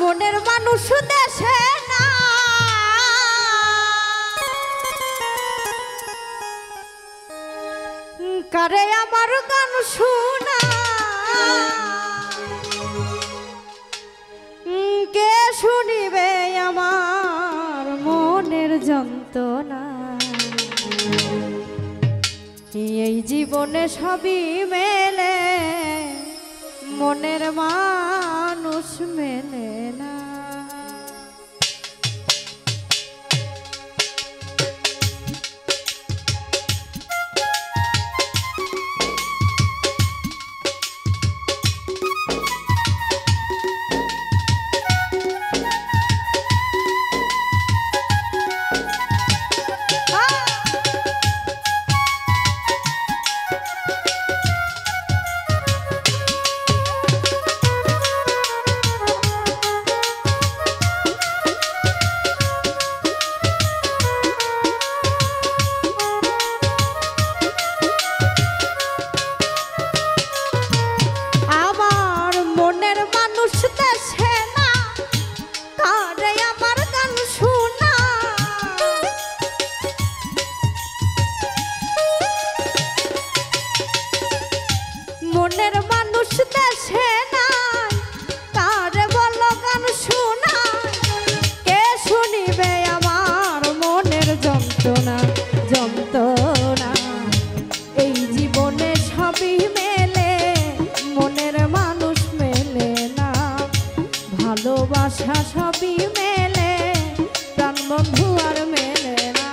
মনের মানুষ দেশে না, কারে আমার গান শোনা, কে শুনিবে আমার মনের যন্ত্রণা। এই জীবনে সবই মেলে, মনের মানুষ মেলে না। মনের মানুষ দেশে নাই, কারে বলো গান শোনা, কে শুনিবে আমার মনের যন্ত্রণা যন্ত্রণা। এই জীবনে সবই মেলে, মনের মানুষ মেলে না। ভালোবাসা সবই মেলে, প্রাণ বন্ধু আর মেলে না।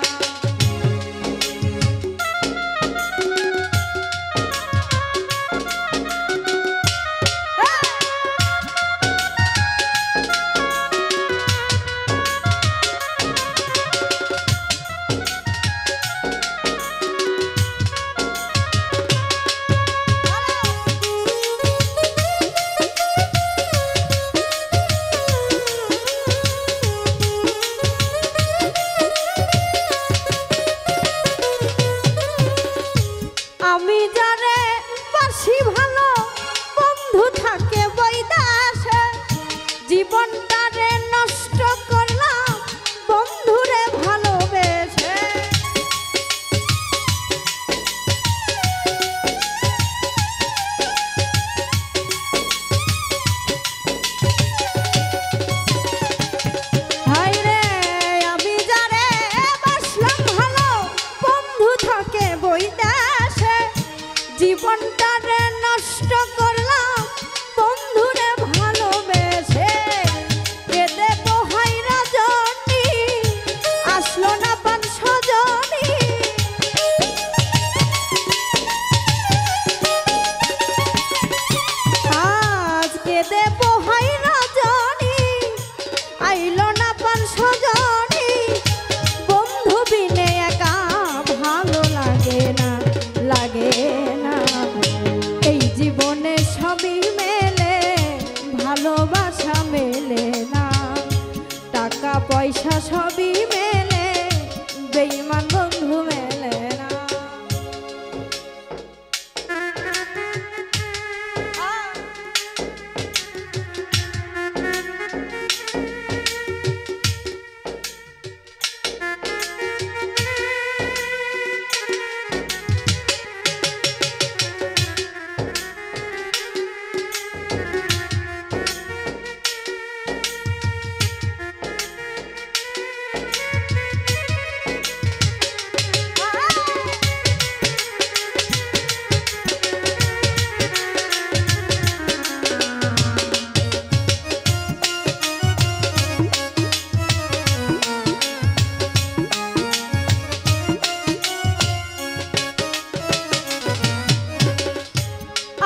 আমি যারে বাসি ভালো, বন্ধু থাকে বৈদাসে, জীবনটারে নষ্ট করলাম বন্ধুরে ভালোবেসে। হায় রে আমি যারে বাসলাম ভালো, বন্ধু থাকে বৈদাসে, জীবনটারে নষ্ট করলাম বন্ধুরে ভালোবেসে। কেঁদে পোহাই রজনী, আসলো না পান সজনী। আজ কেঁদে পোহাই রজনী, আইলো না পান সজনী। বন্ধু বিনে একা ভালো লাগে না, লাগে না। এই জীবনে সবই মেলে, ভালোবাসা মেলে না। টাকা পয়সা সবই মেলে, বেঈমান বন্ধু মেলে না।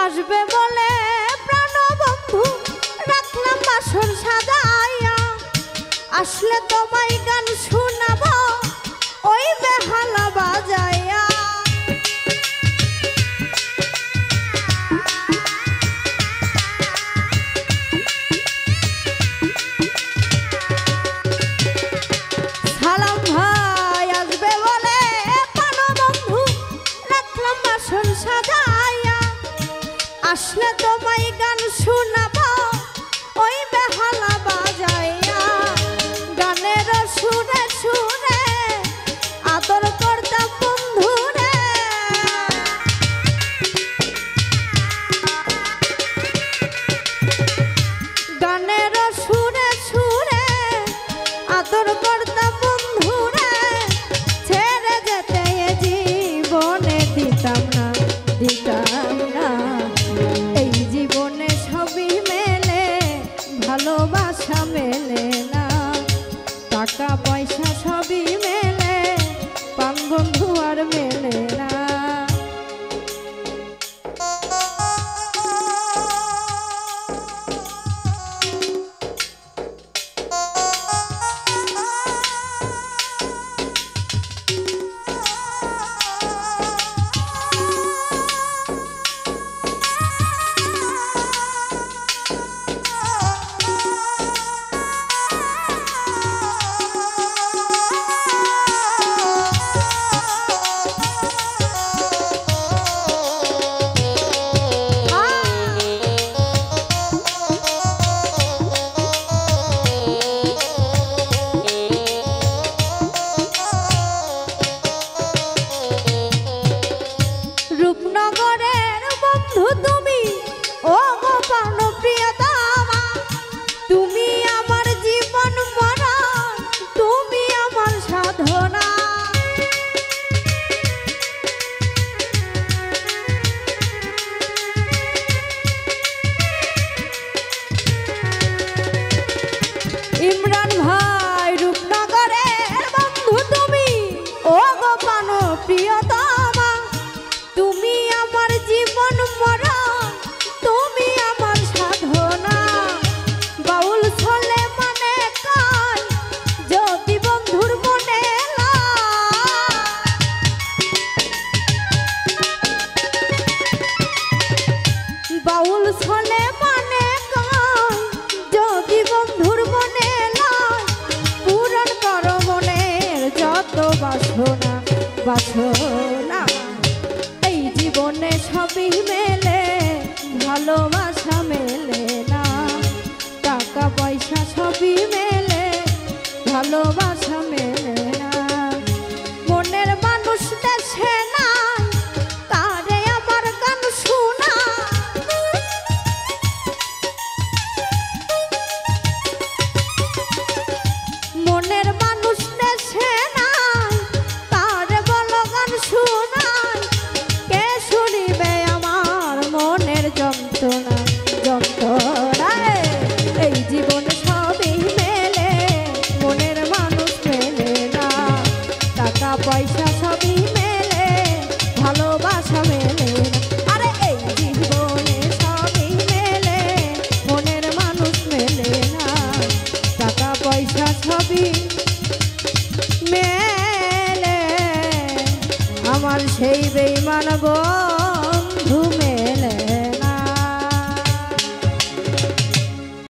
আসবে বলে প্রাণবন্ধু রাখলাম বাসর সাজাইয়া, আসলে তোমায় গান শোনাবো ওই বেহালা বাজাইয়া। সালাম ভাই আসবে বলে প্রাণবন্ধু রাখলাম বাসর সাজাইয়া, আসলে তোমায় গান শোনাবো ওই বেহালা বাজাইয়া। ভালোবাসা মেলে না। টাকা পয়সা সবই মেলে, প্রাণ বন্ধু আর মেলে না। রূপনগরের বন্ধু তুমি, ও গো প্রাণপ্রিয়তমা, তুমি আমার জীবন মরণ, তুমি আমার সাধনা। ইমরান ভাই রূপনগরের বন্ধু তুমি, ও গো প্রাণপ্রিয়তমা, তুমি আমার জীবন মরণ, তুমি আমার সাধনা। বাউল ছলে মানে কাল যদি বন্ধুর মনে বাউল ছলে মানে কাল যদি বন্ধুর মনে পূরণ করো মনের যত বাসনা বাসনা। এই জীবনে সবই মেলে, ভালোবাসা মেলে না। টাকা পয়সা সবই মেলে, ভালোবাসা মেলে না। মনের মানুষ দেশে নাই, তারে আমার গান শোনা। মনের মানুষ দেশে নাই, তারে বলো গান শোনাই। কে শুনিবে আমার মনের যন্ত্রণা যন্ত্রণা। এই জীবন সবই মেলে, মনের মানুষ মেলে না। টাকা পয়সা সবই মেলে, ভালোবাসা মেলে না। আরে এই জীবনে সবই মেলে, মনের মানুষ মেলে না। টাকা পয়সা সবই মেলে, আমার সেই বেঈমান বন্ধু।